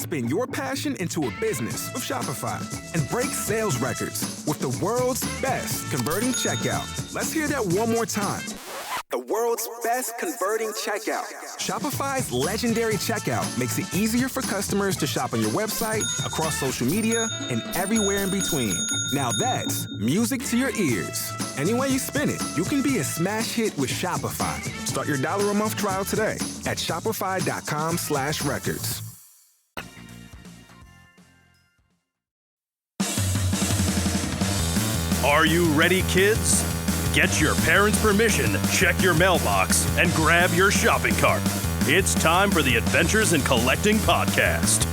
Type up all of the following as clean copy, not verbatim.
Spin your passion into a business with Shopify and break sales records with the world's best converting checkout. Let's hear that one more time. The world's best converting checkout. Shopify's legendary checkout makes it easier for customers to shop on your website, across social media, and everywhere in between. Now that's music to your ears. Any way you spin it, you can be a smash hit with Shopify. Start your $1 a month trial today at shopify.com/records. Are you ready, kids? Get your parents' permission, check your mailbox, and grab your shopping cart. It's time for the Adventures in Collecting podcast.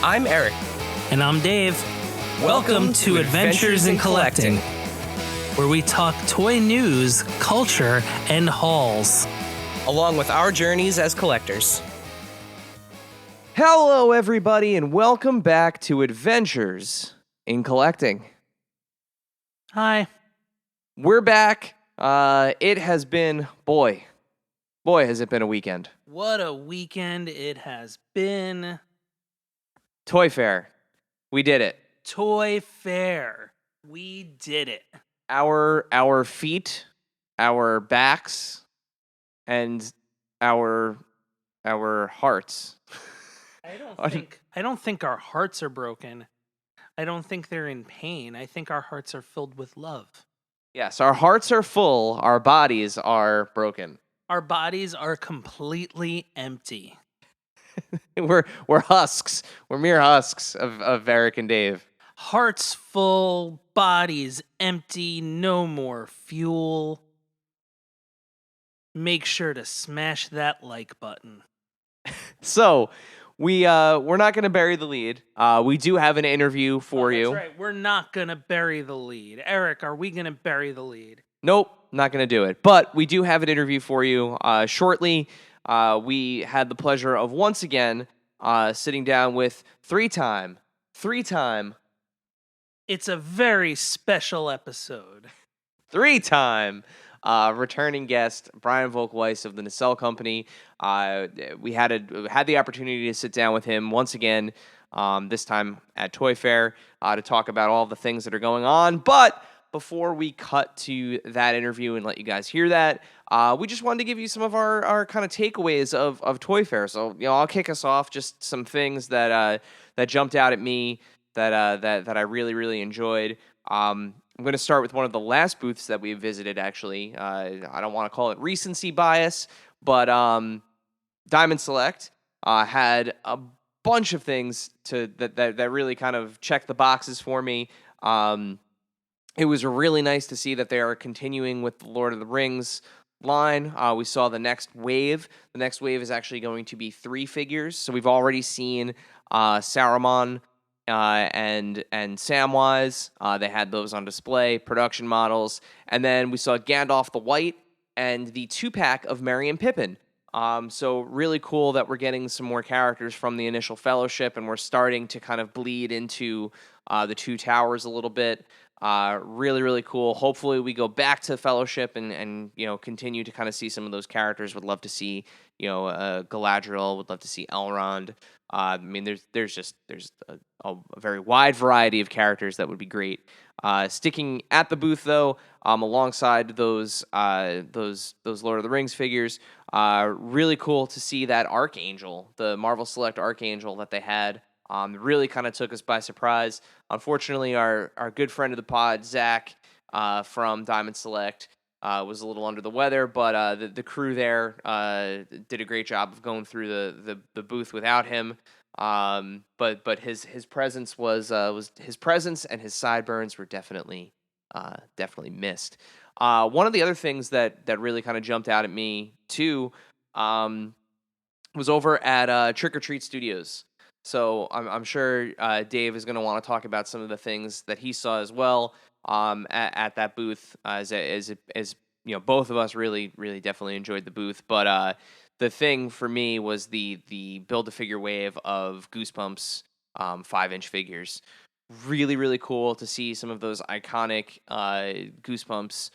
I'm Eric. And I'm Dave. Welcome to Adventures in Collecting, where we talk toy news, culture, and hauls, along with our journeys as collectors. Hello, everybody, and welcome back to Adventures in Collecting. Hi. We're back. It has been, boy, has it been a weekend. What a weekend it has been. Toy Fair. We did it. Toy Fair. We did it. Our feet, our backs, and our hearts. I don't think our hearts are broken. I don't think they're in pain. I think our hearts are filled with love. Yes, our hearts are full, our bodies are broken. Our bodies are completely empty. We're husks. We're mere husks of Eric and Dave. Hearts full, bodies empty, no more fuel. Make sure to smash that like button. So, we're not going to bury the lead. We do have an interview for you. That's right. We're not going to bury the lead. Eric, are we going to bury the lead? Nope, not going to do it. But we do have an interview for you shortly. We had the pleasure of once again sitting down with three-time. It's a very special episode. Three-time returning guest, Brian Volk-Weiss of the Nacelle company. We had the opportunity to sit down with him once again, this time at Toy Fair, to talk about all the things that are going on. But before we cut to that interview and let you guys hear that, we just wanted to give you some of our kind of takeaways of Toy Fair. So, I'll kick us off. Just some things that jumped out at me that I really, really enjoyed. I'm going to start with one of the last booths that we visited, actually. I don't want to call it recency bias, but Diamond Select had a bunch of things that really kind of checked the boxes for me. It was really nice to see that they are continuing with the Lord of the Rings line. We saw the next wave. The next wave is actually going to be 3 figures. So we've already seen Saruman and Samwise. They had those on display, production models. And then we saw Gandalf the White and the 2-pack of Merry and Pippin. So really cool that we're getting some more characters from the initial Fellowship, and we're starting to kind of bleed into the Two Towers a little bit. Really, really cool. Hopefully we go back to Fellowship and continue to kind of see some of those characters. Would love to see, Galadriel. Would love to see Elrond. There's a very wide variety of characters that would be great. Sticking at the booth though, alongside those Lord of the Rings figures, really cool to see that Archangel, the Marvel Select Archangel that they had. Really kind of took us by surprise. Unfortunately, our good friend of the pod, Zach, from Diamond Select, was a little under the weather, but the crew there did a great job of going through the booth without him. But his presence was his presence, and his sideburns were definitely missed. One of the other things that really kind of jumped out at me too was over at Trick or Treat Studios. So I'm sure Dave is going to want to talk about some of the things that he saw as well at that booth. As both of us really definitely enjoyed the booth. But the thing for me was the Build-A-Figure wave of Goosebumps 5-inch figures. Really cool to see some of those iconic Goosebumps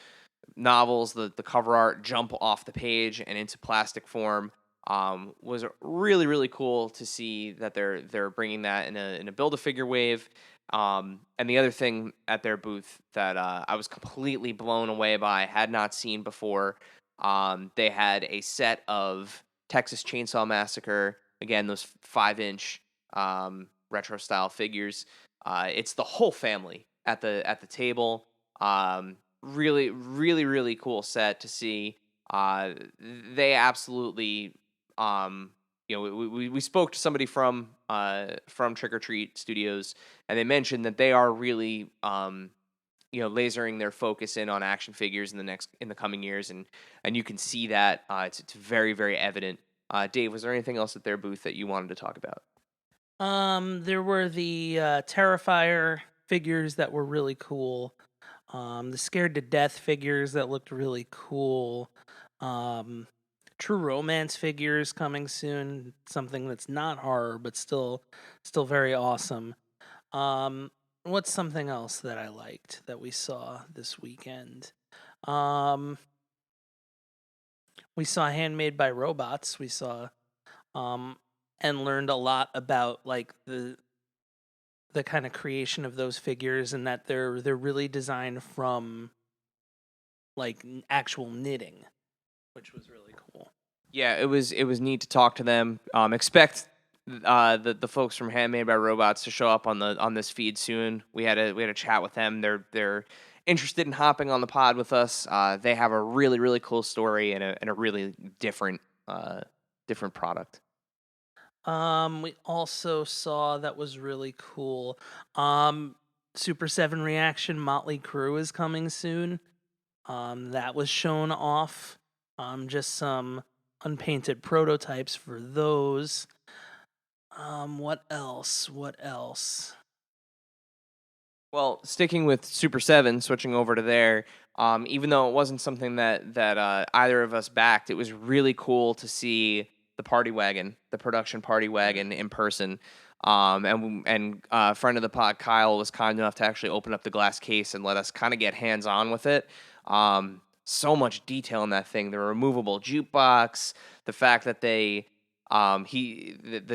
novels, the cover art jump off the page and into plastic form. was really really cool to see that they're bringing that in a Build-A-Figure wave. And the other thing at their booth that I was completely blown away by, had not seen before, they had a set of Texas Chainsaw Massacre, again, those 5-inch retro style figures. It's the whole family at the table. Really, really, really cool set to see. They absolutely, we spoke to somebody from Trick or Treat Studios, and they mentioned that they are really lasering their focus in on action figures in the coming years, and you can see that it's very very evident. Dave, was there anything else at their booth that you wanted to talk about? There were the Terrifier figures that were really cool. The Scared to Death figures that looked really cool. True Romance figures coming soon. Something that's not horror, but still very awesome. What's something else that I liked that we saw this weekend? We saw Handmade by Robots. We saw, and learned a lot about like the kind of creation of those figures, and that they're really designed from like actual knitting, which was really cool. Yeah, it was neat to talk to them. Expect the folks from Handmade by Robots to show up on this feed soon. We had a chat with them. They're interested in hopping on the pod with us. They have a really really cool story and a really different product. We also saw, that was really cool, Super 7 Reaction Motley Crue is coming soon. That was shown off. Just some unpainted prototypes for those. What else? Well, sticking with Super 7, switching over to there, even though it wasn't something that either of us backed, it was really cool to see the party wagon, the production party wagon in person. And a friend of the pod, Kyle, was kind enough to actually open up the glass case and let us kind of get hands-on with it. So much detail in that thing. The removable jukebox, the fact that the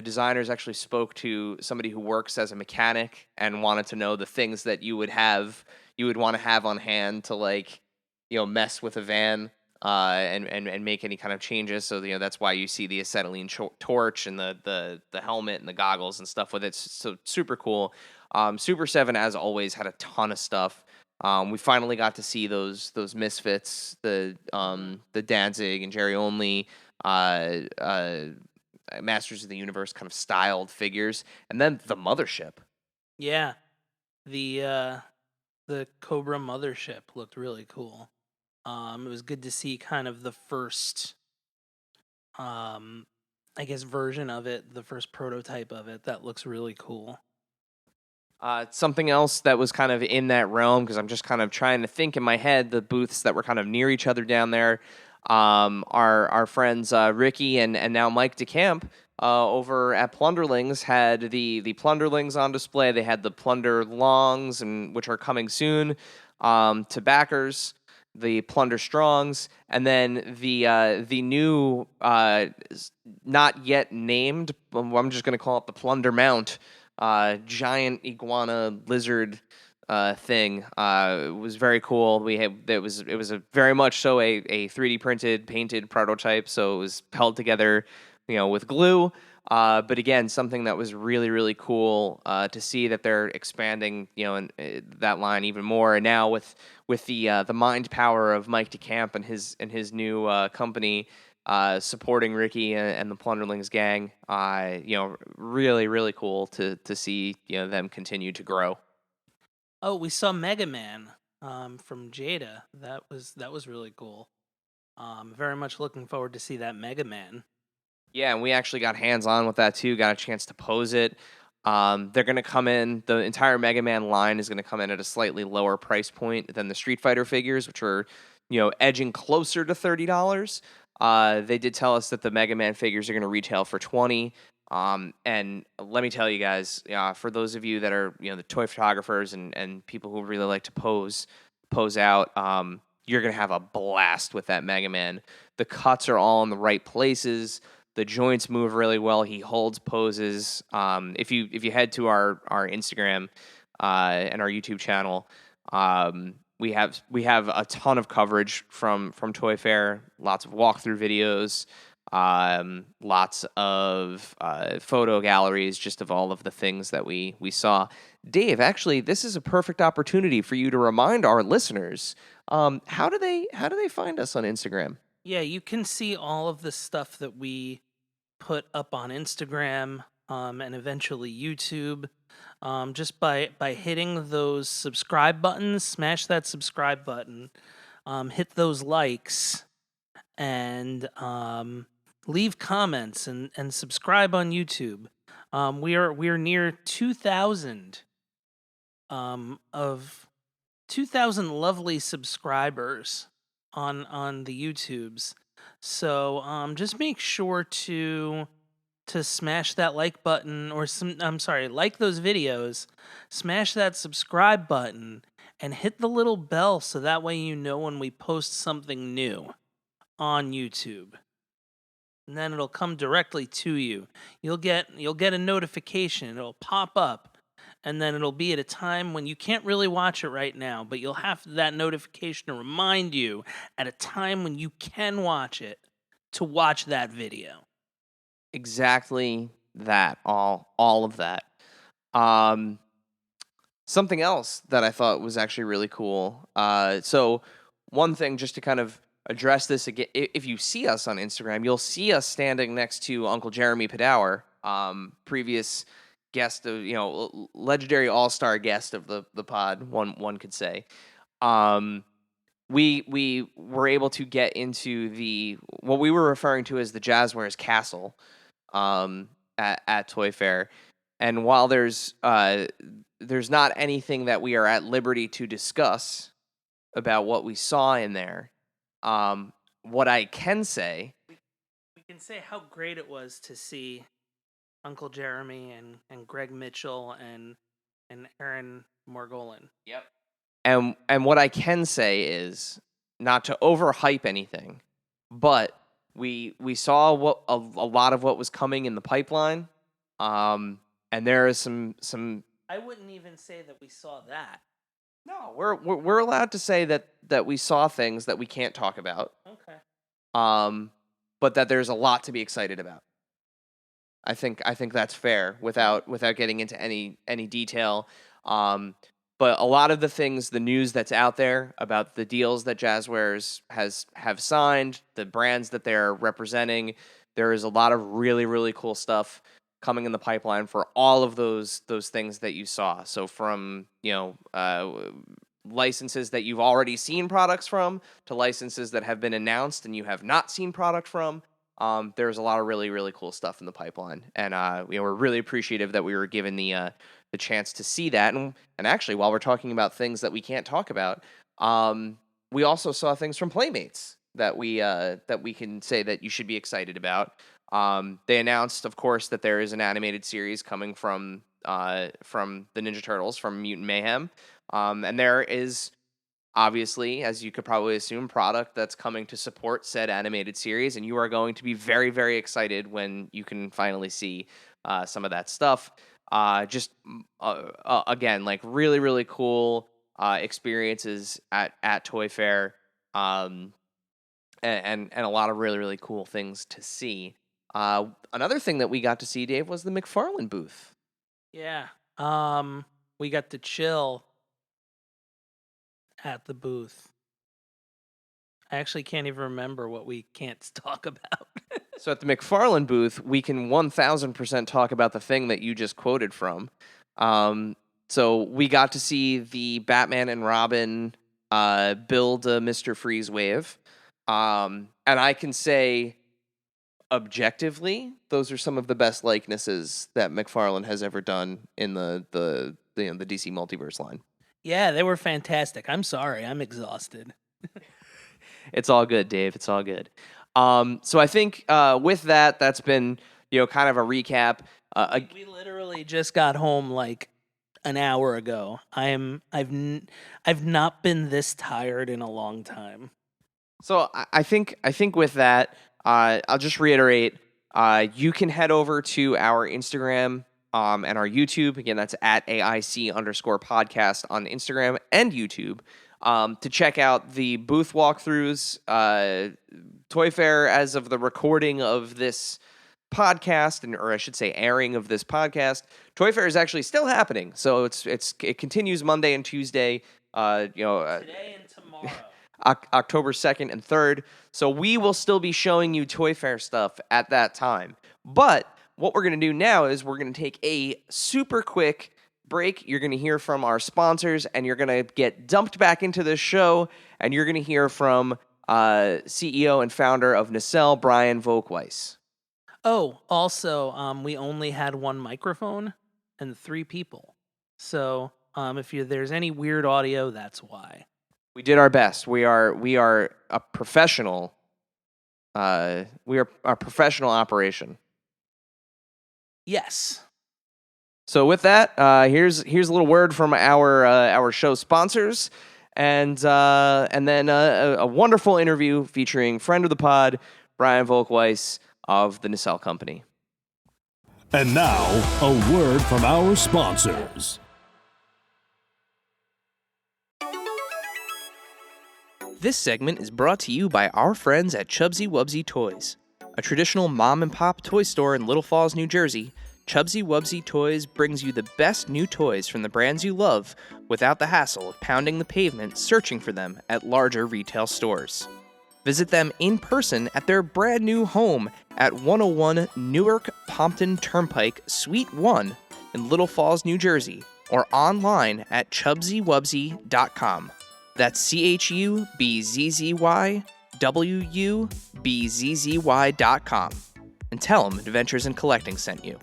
designers actually spoke to somebody who works as a mechanic and wanted to know the things that you would want to have on hand to mess with a van and make any kind of changes. So that's why you see the acetylene torch and the helmet and the goggles and stuff with it. So super cool. Super 7, as always, had a ton of stuff. We finally got to see those Misfits, the Danzig and Jerry Only, Masters of the Universe kind of styled figures, and then the Mothership. Yeah, the Cobra Mothership looked really cool. It was good to see kind of the first, I guess, version of it, the first prototype of it. That looks really cool. Something else that was kind of in that realm, because I'm just kind of trying to think in my head the booths that were kind of near each other down there. Our friends Ricky and now Mike DeCamp over at Plunderlings had the Plunderlings on display. They had the Plunder Longs, which are coming soon, to backers, the Plunder Strongs, and then the new not yet named, I'm just going to call it the Plunder Mount, giant iguana lizard thing. It was very cool. It was a very much so a 3D printed, painted prototype. So it was held together, with glue. But again, something that was really really cool to see that they're expanding, that line even more. And now with the mind power of Mike DeCamp and his new company. Supporting Ricky and the Plunderlings gang, really really cool to see them continue to grow. Oh, we saw Mega Man from Jada. That was really cool. Very much looking forward to see that Mega Man. Yeah, and we actually got hands-on with that too. Got a chance to pose it. They're going to come in, the entire Mega Man line is going to come in at a slightly lower price point than the Street Fighter figures, which are, edging closer to $30. They did tell us that the Mega Man figures are going to retail for $20. And let me tell you guys, for those of you that are, the toy photographers and people who really like to pose out, you're going to have a blast with that Mega Man. The cuts are all in the right places. The joints move really well. He holds poses. If you head to our Instagram and our YouTube channel, we have a ton of coverage from Toy Fair. Lots of walkthrough videos, lots of photo galleries, just of all of the things that we saw. Dave, actually, this is a perfect opportunity for you to remind our listeners. How do they find us on Instagram? Yeah, you can see all of the stuff that we put up on Instagram and eventually YouTube. Just by hitting those subscribe buttons, smash that subscribe button, hit those likes, and leave comments and subscribe on YouTube. We are near 2,000 of 2,000 lovely subscribers on the YouTubes. So just make sure to smash that like button, or like those videos, smash that subscribe button, and hit the little bell so that way you know when we post something new on YouTube. And then it'll come directly to you. You'll get a notification. It'll pop up, and then it'll be at a time when you can't really watch it right now, but you'll have that notification to remind you at a time when you can watch it to watch that video. Exactly that. All of that. Something else that I thought was actually really cool. So one thing, just to kind of address this again, if you see us on Instagram, you'll see us standing next to Uncle Jeremy Padower, previous guest of, legendary all-star guest of the pod, one could say. We were able to get into what we were referring to as the Jazzwares Castle at Toy Fair. And while there's not anything that we are at liberty to discuss about what we saw in there, what I can say... We can say how great it was to see Uncle Jeremy and Greg Mitchell and Aaron Morgolin. Yep. And what I can say is, not to overhype anything, but we saw what a lot of what was coming in the pipeline, and there is some. I wouldn't even say that we saw that. No, we're allowed to say that we saw things that we can't talk about. Okay. But that there's a lot to be excited about. I think that's fair without getting into any detail. But a lot of the things, the news that's out there about the deals that Jazzwares have signed, the brands that they're representing, there is a lot of really, really cool stuff coming in the pipeline for all of those things that you saw. So from, licenses that you've already seen products from to licenses that have been announced and you have not seen product from, there's a lot of really, really cool stuff in the pipeline. And we're really appreciative that we were given the chance to see that. And actually, while we're talking about things that we can't talk about, we also saw things from Playmates that we can say that you should be excited about. They announced, of course, that there is an animated series coming from the Ninja Turtles, from Mutant Mayhem. And there is, obviously, as you could probably assume, product that's coming to support said animated series. And you are going to be very, very excited when you can finally see some of that stuff. Again, like really, really cool experiences at Toy Fair, and a lot of really, really cool things to see. Another thing that we got to see, Dave, was the McFarlane booth. Yeah. We got to chill at the booth. I actually can't even remember what we can't talk about. So at the McFarlane booth, we can 1,000% talk about the thing that you just quoted from. So we got to see the Batman and Robin build a Mr. Freeze wave. And I can say, objectively, those are some of the best likenesses that McFarlane has ever done in the DC Multiverse line. Yeah, they were fantastic. I'm sorry, I'm exhausted. It's all good, Dave. It's all good. So I think with that, that's been kind of a recap. We literally just got home like an hour ago. I've not been this tired in a long time. So I think with that, I'll just reiterate. You can head over to our Instagram and our YouTube. Again, that's at AIC_podcast on Instagram and YouTube to check out the booth walkthroughs. Toy Fair, as of the recording of this podcast, or I should say airing of this podcast, Toy Fair is actually still happening. So it continues Monday and Tuesday. Today and tomorrow. October 2nd and 3rd. So we will still be showing you Toy Fair stuff at that time. But what we're going to do now is we're going to take a super quick break. You're going to hear from our sponsors, and you're going to get dumped back into this show, and you're going to hear from CEO and founder of Nacelle, Brian Volk-Weiss. Oh, also, we only had one microphone and 3 people. So if there's any weird audio, that's why. We did our best. We are a professional. We are a professional operation. Yes. So with that, here's a little word from our show sponsors, and then a wonderful interview featuring friend of the pod, Brian Volk-Weiss of the Nacelle Company. And now, a word from our sponsors. This segment is brought to you by our friends at Chubsy Wubsy Toys. A traditional mom-and-pop toy store in Little Falls, New Jersey, Chubsy Wubsy Toys brings you the best new toys from the brands you love without the hassle of pounding the pavement searching for them at larger retail stores. Visit them in person at their brand new home at 101 Newark Pompton Turnpike, Suite 1 in Little Falls, New Jersey, or online at chubsywubsy.com. That's CHUBZZYWUBZZY.com. And tell them Adventures in Collecting sent you.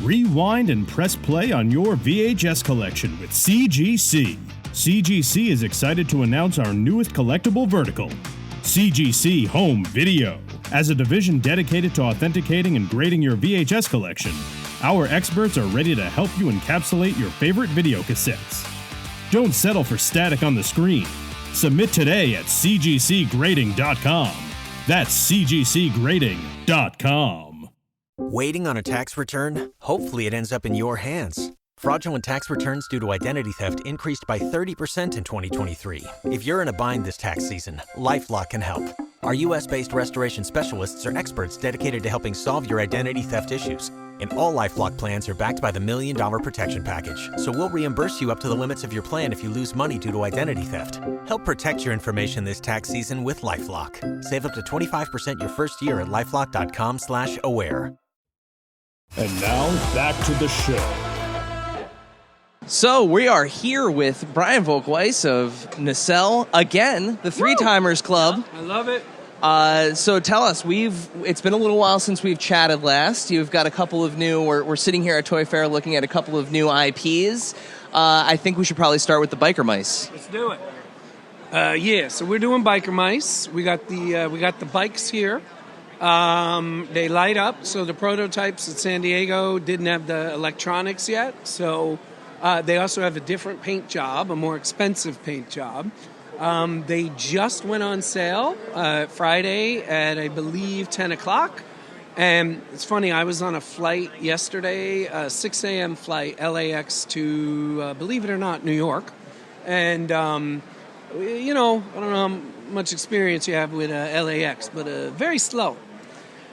Rewind and press play on your VHS collection with CGC. CGC is excited to announce our newest collectible vertical, CGC Home Video. As a division dedicated to authenticating and grading your VHS collection, our experts are ready to help you encapsulate your favorite video cassettes. Don't settle for static on the screen. Submit today at cgcgrading.com. That's cgcgrading.com. Waiting on a tax return? Hopefully it ends up in your hands. Fraudulent tax returns due to identity theft increased by 30% in 2023. If you're in a bind this tax season, LifeLock can help. Our U.S.-based restoration specialists are experts dedicated to helping solve your identity theft issues. And all LifeLock plans are backed by the $1 Million Protection Package. So we'll reimburse you up to the limits of your plan if you lose money due to identity theft. Help protect your information this tax season with LifeLock. Save up to 25% your first year at LifeLock.com/aware. And now, back to the show. So we are here with Brian Volk-Weiss of Nacelle, again, the Three Timers Club. I love it. So tell us, it's been a little while since we've chatted last. You've got a couple of we're sitting here at Toy Fair looking at a couple of new IPs. I think we should probably start with the Biker Mice. Let's do it. So we're doing Biker Mice. We got the bikes here. They light up, so the prototypes at San Diego didn't have the electronics yet, so they also have a different paint job, a more expensive paint job. They just went on sale Friday at, I believe, 10 o'clock. And it's funny, I was on a flight yesterday, a 6 a.m. flight, LAX to, believe it or not, New York. And, I don't know how much experience you have with LAX, but very slow.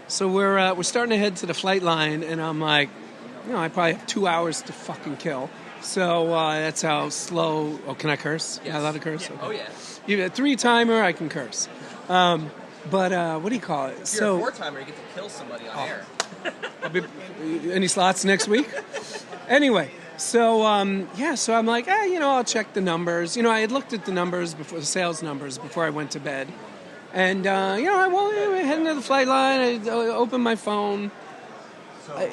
So we're starting to head to the flight line, and I'm like, I probably have 2 hours to fucking kill. So that's how slow. Oh, can I curse? Yes. Am I allowed to curse? Yeah. Okay. Oh, yeah. You're a 3-timer, I can curse. But what do you call it? If you're a 4-timer, you get to kill somebody on air. Any slots next week? Anyway, so so I'm like, I'll check the numbers. I had looked at the numbers before, the sales numbers, before I went to bed. And, I heading to the flight line, I opened my phone.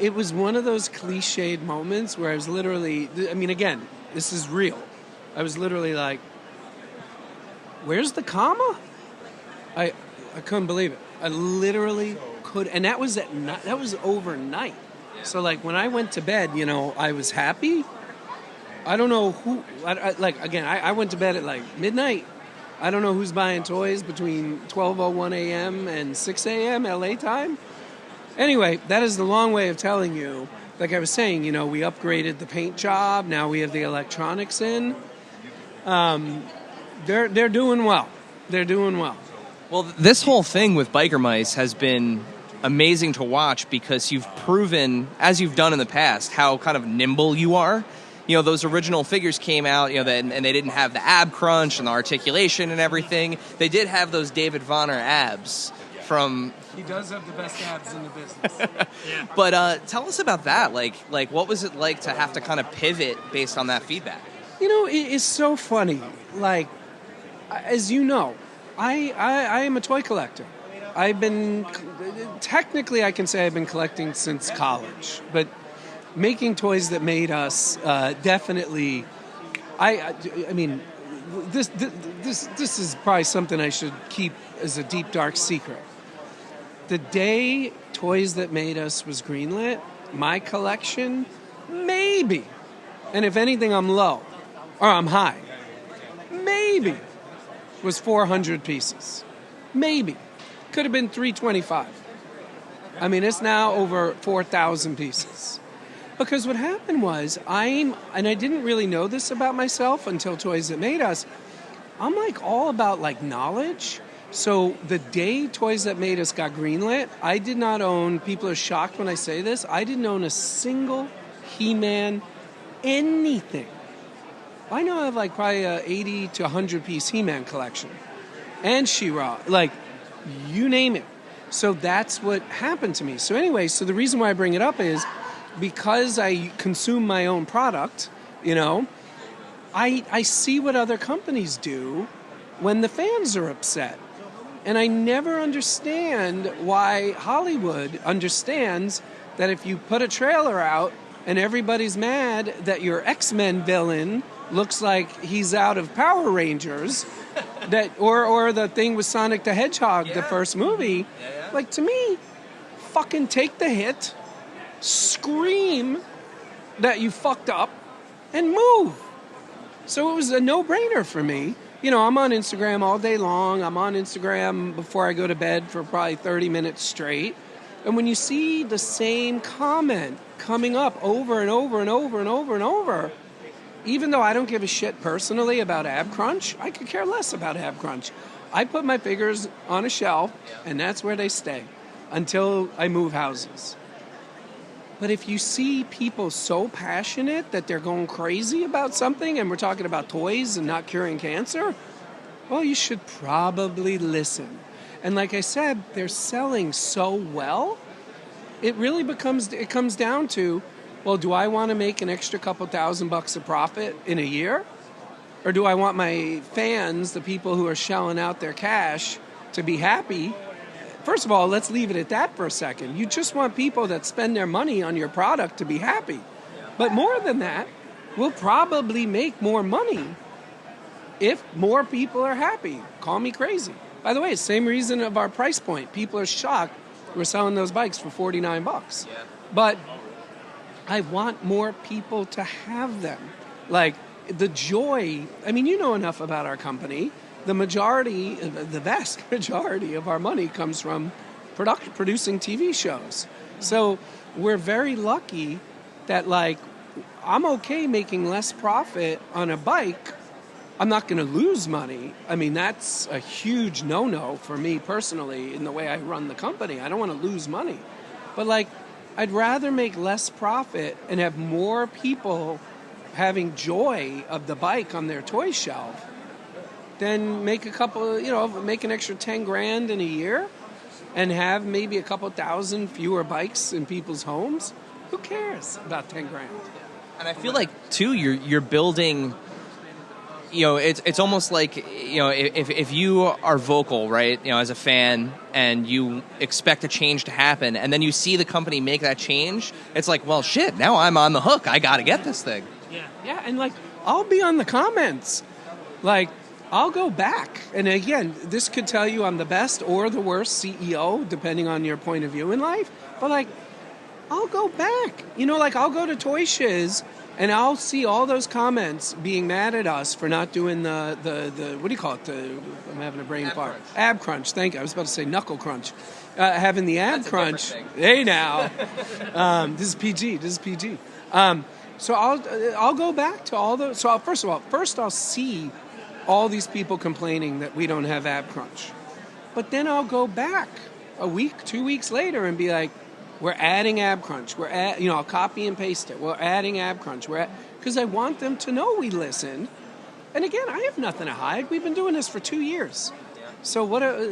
It was one of those cliched moments where I was literally, again, this is real. I was literally like, where's the comma? I couldn't believe it. I literally could, and that was that was overnight. So like when I went to bed, I was happy. I don't know who. I went to bed at like midnight, I don't know who's buying toys between 12:01 a.m. and 6 a.m. LA time. Anyway, that is the long way of telling you, like I was saying, you know, we upgraded the paint job. Now we have the electronics in. They're doing well. They're doing well. Well, this whole thing with Biker Mice has been amazing to watch because you've proven, as you've done in the past, how kind of nimble you are. You know, those original figures came out, you know, and they didn't have the ab crunch and the articulation and everything. They did have those David Vonner abs from... He does have the best abs in the business. Yeah. But tell us about that. Like, what was it like to have to kind of pivot based on that feedback? You know, it's so funny. Like, as you know, I am a toy collector. Technically I can say I've been collecting since college, but making toys that made us definitely, I mean, this is probably something I should keep as a deep, dark secret. The day Toys That Made Us was greenlit, my collection, maybe, and if anything I'm low, or I'm high, maybe was 400 pieces. Maybe. Could have been 325. I mean, it's now over 4,000 pieces. Because what happened was, and I didn't really know this about myself until Toys That Made Us, I'm like all about like knowledge. So the day Toys That Made Us got greenlit, I did not own, people are shocked when I say this, I didn't own a single He-Man anything. I know I have like probably a 80 to 100 piece He-Man collection. And She-Ra, like you name it. So that's what happened to me. So anyway, so the reason why I bring it up is because I consume my own product, you know, I see what other companies do when the fans are upset. And I never understand why Hollywood understands that if you put a trailer out and everybody's mad that your X-Men villain looks like he's out of Power Rangers, that or the thing with Sonic the Hedgehog, the first movie, like to me, fucking take the hit, scream that you fucked up, and move. So it was a no-brainer for me. You know, I'm on Instagram all day long. I'm on Instagram before I go to bed for probably 30 minutes straight. And when you see the same comment coming up over and over and over and over and over, even though I don't give a shit personally about ab crunch, I could care less about ab crunch. I put my figures on a shelf, and that's where they stay until I move houses. But if you see people so passionate that they're going crazy about something, and we're talking about toys and not curing cancer, well, you should probably listen. And like I said, they're selling so well, it comes down to, well, do I want to make an extra couple $1,000 of profit in a year? Or do I want my fans, the people who are shelling out their cash, to be happy? First of all, let's leave it at that for a second. You just want people that spend their money on your product to be happy. But more than that, we'll probably make more money if more people are happy. Call me crazy. By the way, same reason of our price point. People are shocked we're selling those bikes for $49. Yeah. But I want more people to have them. Like, the joy, I mean, you know enough about our company. The vast majority of our money comes from producing TV shows. So we're very lucky that, like, I'm okay making less profit on a bike. I'm not going to lose money. I mean, that's a huge no-no for me personally in the way I run the company. I don't want to lose money. But, like, I'd rather make less profit and have more people having joy of the bike on their toy shelf than make make an extra 10 grand in a year and have maybe a couple thousand fewer bikes in people's homes. Who cares about 10 grand? And I feel like, too, you're building, you know, it's almost like, you know, if you are vocal, right, you know, as a fan, and you expect a change to happen, and then you see the company make that change, it's like, well, shit, now I'm on the hook. I got to get this thing. Yeah, and, like, I'll be on the comments. Like, I'll go back. And again, this could tell you I'm the best or the worst CEO, depending on your point of view in life. But, like, I'll go back. Like I'll go to Toy Shiz and I'll see all those comments being mad at us for not doing the what do you call it? I'm having a brain fart. Ab crunch. Thank you. I was about to say knuckle crunch. Having the ab crunch. Hey now. This is PG. So I'll go back to all those. So first I'll see all these people complaining that we don't have ab crunch. But then I'll go back a week, 2 weeks later and be like, we're adding ab crunch. I'll copy and paste it. We're adding ab crunch. Because I want them to know we listened. And again, I have nothing to hide. We've been doing this for 2 years. So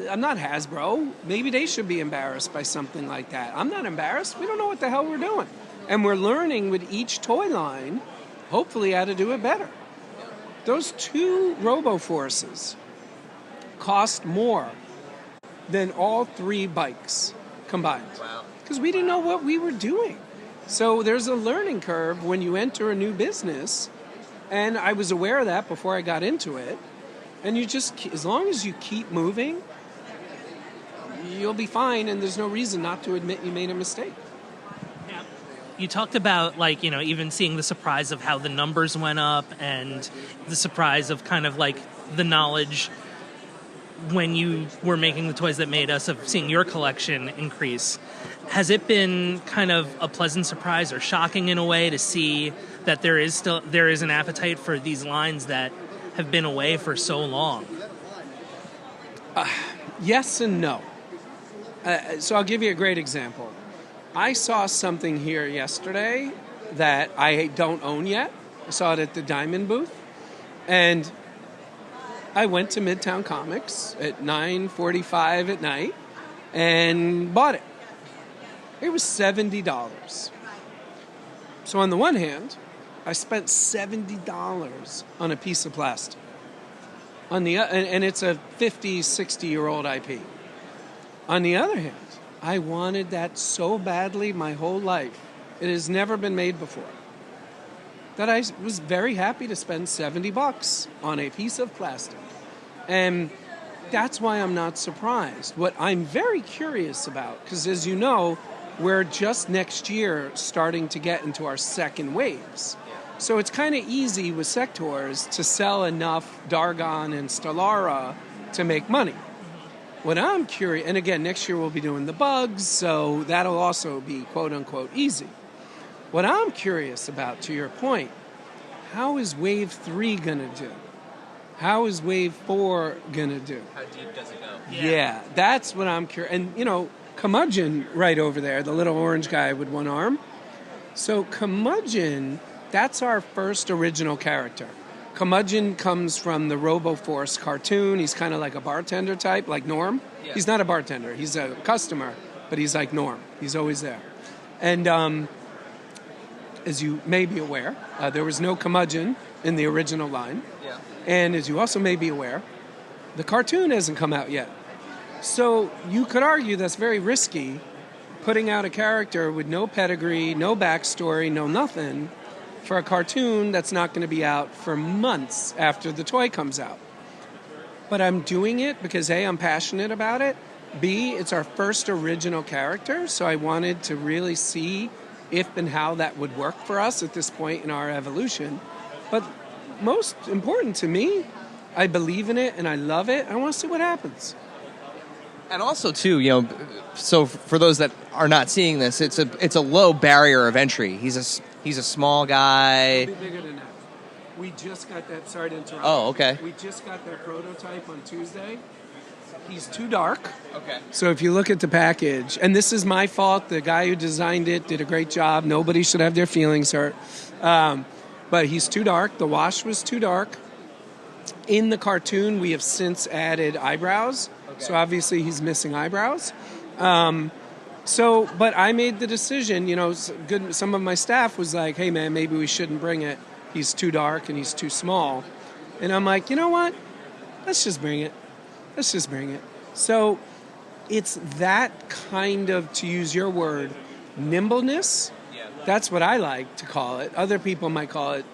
I'm not Hasbro. Maybe they should be embarrassed by something like that. I'm not embarrassed. We don't know what the hell we're doing. And we're learning with each toy line, hopefully, how to do it better. Those 2 RoboForces cost more than all 3 bikes combined. Wow. Because we didn't know what we were doing. So there's a learning curve when you enter a new business. And I was aware of that before I got into it. And you just, as long as you keep moving, you'll be fine. And there's no reason not to admit you made a mistake. Yeah. You talked about, even seeing the surprise of how the numbers went up and the surprise of kind of the knowledge when you were making the toys that made us of seeing your collection increase. Has it been kind of a pleasant surprise or shocking in a way to see that there is an appetite for these lines that have been away for so long? Yes and no. So I'll give you a great example. I saw something here yesterday that I don't own yet. I saw it at the Diamond booth. And I went to Midtown Comics at 9:45 at night and bought it. It was $70. So on the one hand, I spent $70 on a piece of plastic. And it's a 50, 60-year-old IP. On the other hand, I wanted that so badly my whole life. It has never been made before. That I was very happy to spend $70 on a piece of plastic. And that's why I'm not surprised. What I'm very curious about, because as you know, we're just next year starting to get into our second waves. So it's kind of easy with sectors to sell enough Dargon and Stellara to make money. What I'm curious, and again, next year we'll be doing the bugs, so that'll also be quote-unquote easy. What I'm curious about, to your point, how is Wave 3 going to do? How is Wave 4 going to do? How deep does it go? Yeah, that's what I'm curious. And, Curmudgeon right over there, the little orange guy with one arm. So Curmudgeon, that's our first original character. Curmudgeon comes from the RoboForce cartoon. He's kind of like a bartender type, like Norm. Yeah. He's not a bartender. He's a customer, but he's like Norm. He's always there. And as you may be aware, there was no Curmudgeon in the original line. Yeah. And as you also may be aware, the cartoon hasn't come out yet. So you could argue that's very risky, putting out a character with no pedigree, no backstory, no nothing, for a cartoon that's not going to be out for months after the toy comes out. But I'm doing it because A, I'm passionate about it. B, it's our first original character, so I wanted to really see if and how that would work for us at this point in our evolution. But most important to me, I believe in it and I love it. I want to see what happens. And also, too, so for those that are not seeing this, it's a low barrier of entry. He's a small guy. It'll be bigger than that. We just got that. Sorry to interrupt. Oh, okay. We just got that prototype on Tuesday. He's too dark. Okay. So if you look at the package, and this is my fault, the guy who designed it did a great job. Nobody should have their feelings hurt. But he's too dark. The wash was too dark. In the cartoon, we have since added eyebrows. Okay. So obviously he's missing eyebrows. But I made the decision, some of my staff was like, hey man, maybe we shouldn't bring it. He's too dark and he's too small. And I'm like, you know what? Let's just bring it. So it's that kind of, to use your word, nimbleness. Yeah. That's what I like to call it. Other people might call it,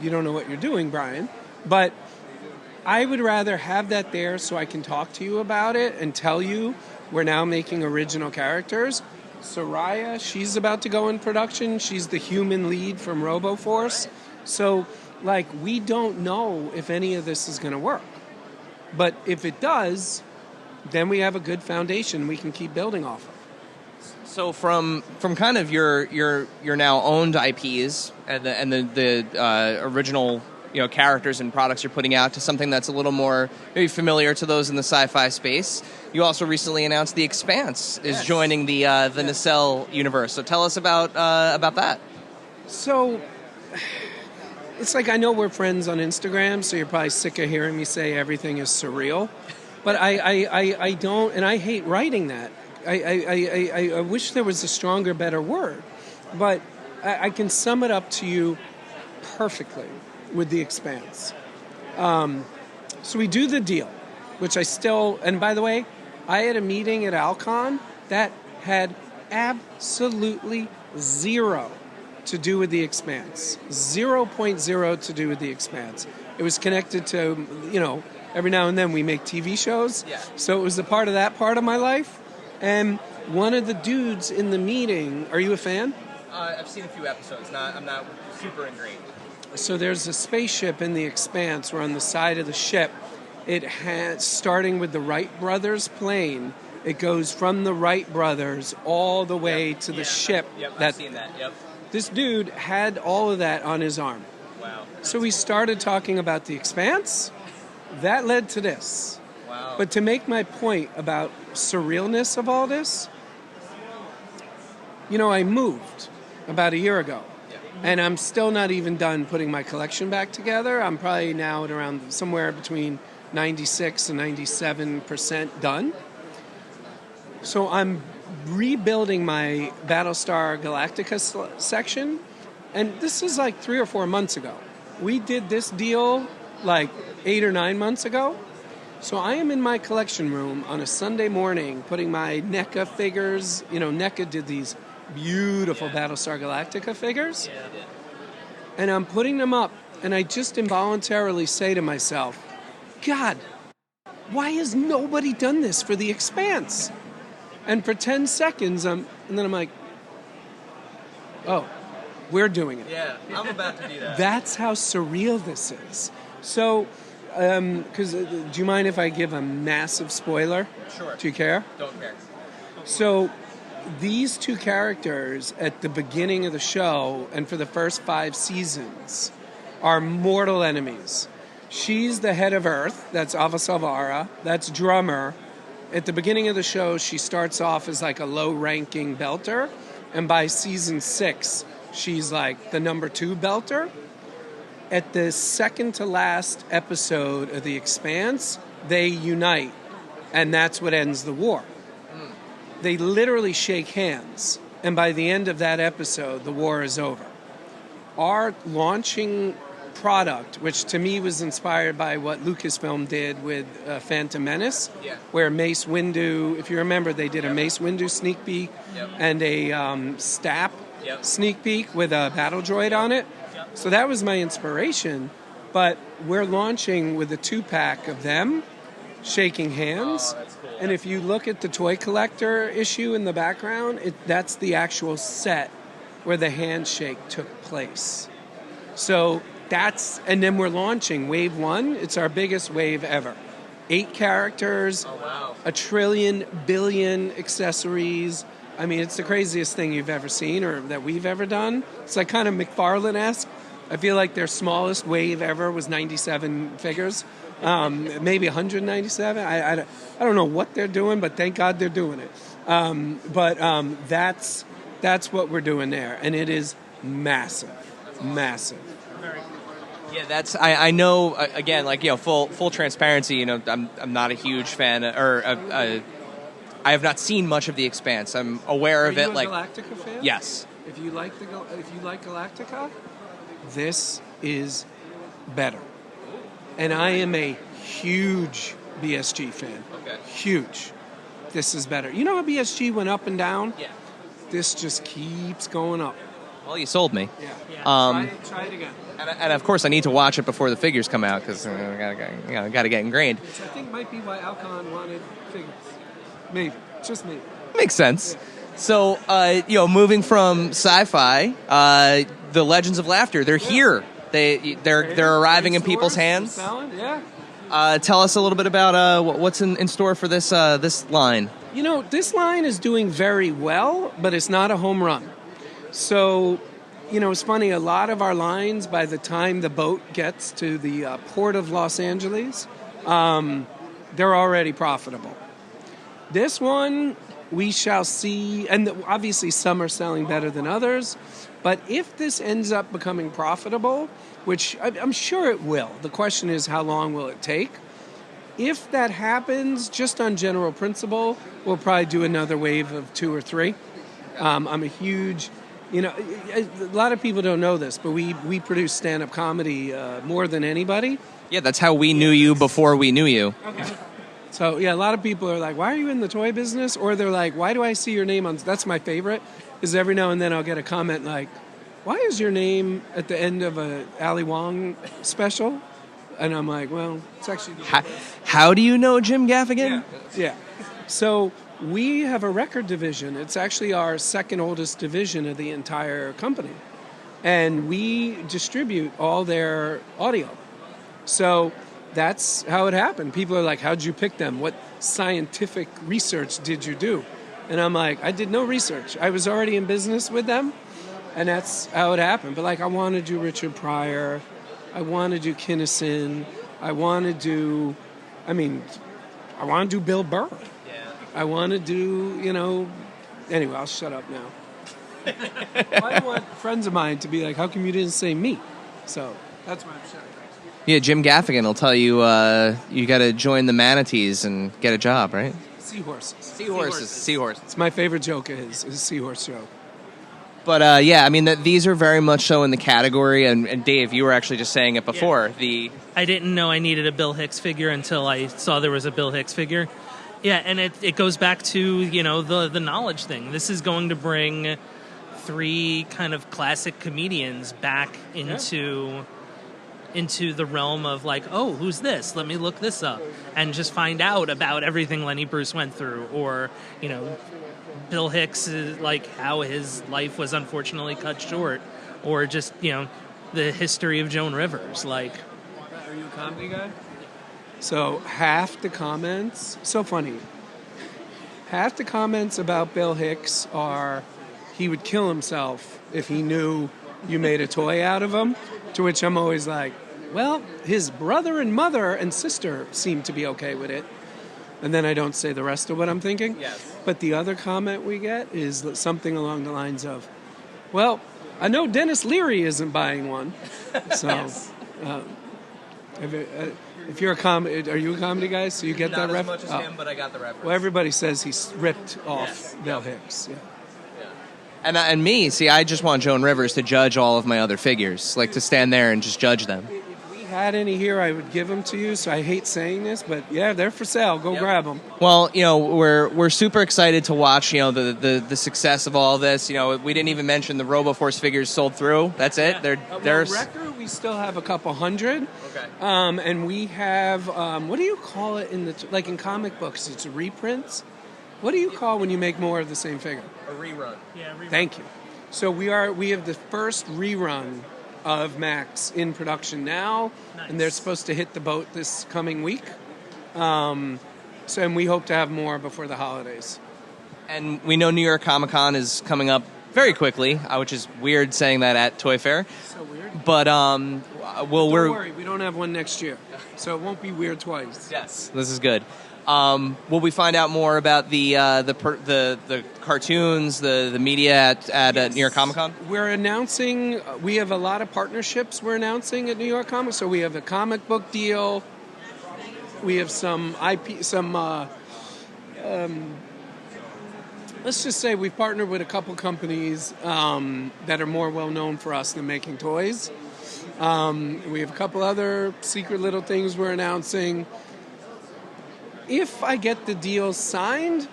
you don't know what you're doing, Brian. But I would rather have that there so I can talk to you about it and tell you we're now making original characters Soraya, she's about to go in production. She's the human lead from RoboForce. So, like, we don't know if any of this is going to work. But if it does, then we have a good foundation we can keep building off of. So from kind of your now owned IPs and the original characters and products you're putting out to something that's a little more maybe familiar to those in the sci-fi space, you also recently announced The Expanse is joining the Nacelle universe. So tell us about that. So it's like, I know we're friends on Instagram, so you're probably sick of hearing me say everything is surreal, but I don't, and I hate writing that. I wish there was a stronger, better word, but I can sum it up to you perfectly with The Expanse. So we do the deal, which I still, and by the way, I had a meeting at Alcon that had absolutely zero to do with The Expanse. 0.0 to do with The Expanse. It was connected to, every now and then we make TV shows. Yeah. So it was a part of that part of my life. And one of the dudes in the meeting, are you a fan? I've seen a few episodes. I'm not super ingrained. So there's a spaceship in The Expanse where on the side of the ship, it has, starting with the Wright brothers plane, it goes from the Wright brothers all the way to the ship. Yep, I've seen that. Yep. This dude had all of that on his arm. Wow. So we started talking about The Expanse. That led to this. Wow. But to make my point about surrealness of all this, I moved about a year ago. And I'm still not even done putting my collection back together. I'm probably now at around somewhere between 96 and 97% done. So I'm rebuilding my Battlestar Galactica section. And this is like 3 or 4 months ago. We did this deal like 8 or 9 months ago. So I am in my collection room on a Sunday morning putting my NECA figures. NECA did these beautiful Battlestar Galactica figures. Yeah. And I'm putting them up, and I just involuntarily say to myself, God, why has nobody done this for The Expanse? And for 10 seconds, and then I'm like, oh, we're doing it. Yeah, I'm about to do that. That's how surreal this is. So, because do you mind if I give a massive spoiler? Sure. Do you care? Don't care. So, these two characters at the beginning of the show and for the first 5 seasons are mortal enemies. She's the head of Earth, that's Ava Salvara, that's Drummer. At the beginning of the show, she starts off as like a low-ranking belter, and by season 6, she's like the number 2 belter. At the second to last episode of The Expanse, they unite, and that's what ends the war. They literally shake hands, and by the end of that episode, the war is over. Our launching product, which to me was inspired by what Lucasfilm did with Phantom Menace, where Mace Windu, if you remember, they did a Mace Windu sneak peek and a Stap sneak peek with a battle droid on it. So that was my inspiration, but we're launching with a 2-pack of them shaking hands. Oh, that's cool. And if you look at the toy collector issue in the background, that's the actual set where the handshake took place. So and then we're launching Wave 1. It's our biggest wave ever. 8 characters, 1 trillion billion accessories. I mean, it's the craziest thing you've ever seen or that we've ever done. It's like kind of McFarlane-esque. I feel like their smallest wave ever was 97 figures. Maybe 197. I don't know what they're doing, but thank God they're doing it. That's what we're doing there, and it is massive, massive. Yeah, that's I know. Again, like full transparency. I'm not a huge fan, I have not seen much of The Expanse. I'm aware of it. Are you a Galactica fan? Yes. If you like Galactica, this is better. And I am a huge BSG fan. Okay. Huge. This is better. You know how BSG went up and down? Yeah. This just keeps going up. Well, you sold me. Yeah. Try it again. And of course, I need to watch it before the figures come out because I got to get ingrained. Which I think might be why Alcon wanted figures. Maybe. Just maybe. Makes sense. So, moving from sci-fi, the Legends of Laughter, they're here. They're arriving in people's hands. Yeah. Tell us a little bit about what's in store for this line. This line is doing very well, but it's not a home run. So, it's funny, a lot of our lines, by the time the boat gets to the port of Los Angeles, they're already profitable. This one, we shall see, and obviously some are selling better than others, but if this ends up becoming profitable, which I'm sure it will, the question is how long will it take? If that happens, just on general principle, we'll probably do another wave of 2 or 3. I'm a huge, a lot of people don't know this, but we produce stand-up comedy more than anybody. Yeah, that's how we knew you before we knew you. Okay. So, a lot of people are like, why are you in the toy business? Or they're like, why do I see your name on... That's my favorite, is every now and then I'll get a comment like, why is your name at the end of a Ali Wong special? And I'm like, well, it's actually... How do you know Jim Gaffigan? Yeah. So we have a record division. It's actually our second oldest division of the entire company. And we distribute all their audio. So... that's how it happened. People are like, how'd you pick them? What scientific research did you do? And I'm like, I did no research. I was already in business with them, and that's how it happened. But I want to do Richard Pryor. I want to do Kinnison. I want to do Bill Burr. Yeah. I want to do, anyway, I'll shut up now. I want friends of mine to be like, how come you didn't say me? So that's why I'm shutting up. Yeah, Jim Gaffigan will tell you you got to join the manatees and get a job, right? Seahorses. Seahorses. It's my favorite joke is a seahorse joke. But, these are very much so in the category, and Dave, you were actually just saying it before. Yeah. I didn't know I needed a Bill Hicks figure until I saw there was a Bill Hicks figure. Yeah, and it goes back to, the knowledge thing. This is going to bring 3 kind of classic comedians back into the realm of like, oh, who's this? Let me look this up and just find out about everything Lenny Bruce went through, or Bill Hicks, like how his life was unfortunately cut short, or just the history of Joan Rivers. Like, are you a comedy guy? So half the comments, so funny. Half the comments about Bill Hicks are he would kill himself if he knew you made a toy out of him. To which I'm always like, well, his brother and mother and sister seem to be okay with it. And then I don't say the rest of what I'm thinking. Yes. But the other comment we get is something along the lines of, well, I know Dennis Leary isn't buying one. So, yes. If you're are you a comedy guy? So you get that reference? Not as much as him, but I got the reference. Well, everybody says he's ripped off Bill Hicks. Yeah. And me, see, I just want Joan Rivers to judge all of my other figures, like to stand there and just judge them. If we had any here, I would give them to you, so I hate saying this, but yeah, they're for sale. Go grab them. Well, we're super excited to watch, the success of all this. We didn't even mention the RoboForce figures sold through. That's it. They're record, we still have a couple hundred. Okay. And we have, what do you call it like in comic books? It's reprints. What do you call when you make more of the same figure? A rerun. Yeah, rerun. Thank you. So we have the first rerun of Max in production now, nice. And they're supposed to hit the boat this coming week. And we hope to have more before the holidays. And we know New York Comic Con is coming up very quickly, which is weird saying that at Toy Fair. So weird. But don't worry, we don't have one next year, so it won't be weird twice. Yes, this is good. Will we find out more about the cartoons, the media at yes. New York Comic Con? We're announcing. We have a lot of partnerships we're announcing at New York Comic. So we have a comic book deal. We have some IP, let's just say we've partnered with a couple companies that are more well known for us than making toys. We have a couple other secret little things we're announcing. If I get the deal signed,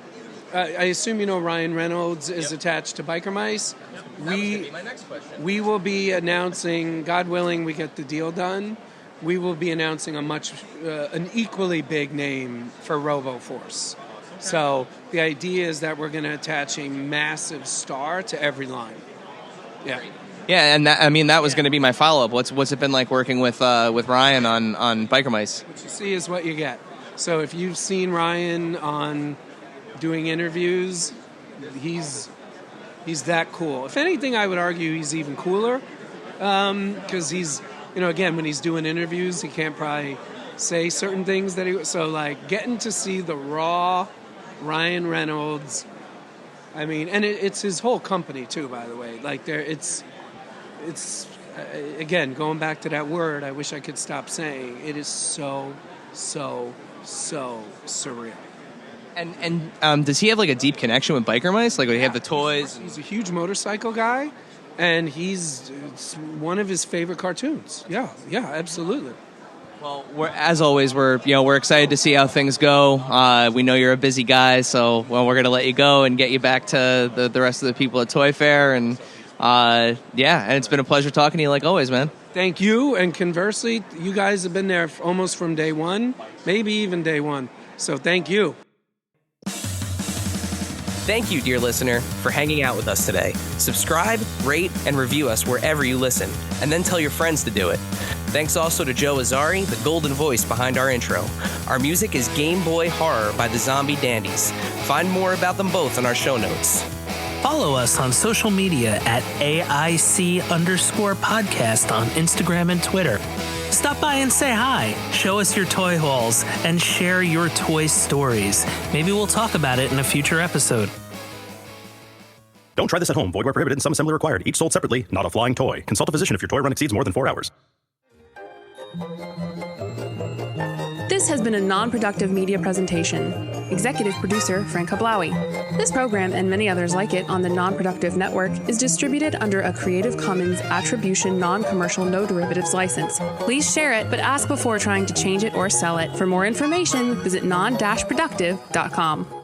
I assume Ryan Reynolds is attached to Biker Mice. That was going to be my next question. We will be announcing, God willing, we get the deal done. We will be announcing an equally big name for RoboForce. So the idea is that we're going to attach a massive star to every line. Yeah. Yeah, and that was going to be my follow-up. What's it been like working with Ryan on Biker Mice? What you see is what you get. So if you've seen Ryan on doing interviews, he's that cool. If anything, I would argue he's even cooler because he's, again, when he's doing interviews, he can't probably say certain things that he. So like getting to see the raw Ryan Reynolds. I mean, and it's his whole company too, by the way. Like it's again, going back to that word, I wish I could stop saying, it is so surreal. And does he have like a deep connection with Biker Mice? Like, would he have the toys? He's a huge motorcycle guy, and it's one of his favorite cartoons. Yeah, absolutely. Well, as always, we're excited to see how things go. We know you're a busy guy, so we're going to let you go and get you back to the rest of the people at Toy Fair. And and it's been a pleasure talking to you like always, man. Thank you. And conversely, you guys have been there almost from day one, maybe even day one. So thank you. Thank you, dear listener, for hanging out with us today. Subscribe, rate, and review us wherever you listen, and then tell your friends to do it. Thanks also to Joe Azari, the golden voice behind our intro. Our music is Game Boy Horror by the Zombie Dandies. Find more about them both in our show notes. Follow us on social media at AIC_podcast on Instagram and Twitter. Stop by and say hi, show us your toy hauls, and share your toy stories. Maybe we'll talk about it in a future episode. Don't try this at home. Void where prohibited and some assembly required. Each sold separately, not a flying toy. Consult a physician if your toy run exceeds more than 4 hours. This has been a non-productive media presentation. Executive producer Frank Hablawi. This program and many others like it on the Non-Productive Network is distributed under a Creative Commons Attribution Non-Commercial No Derivatives license. Please share it, but ask before trying to change it or sell it. For more information, visit non-productive.com.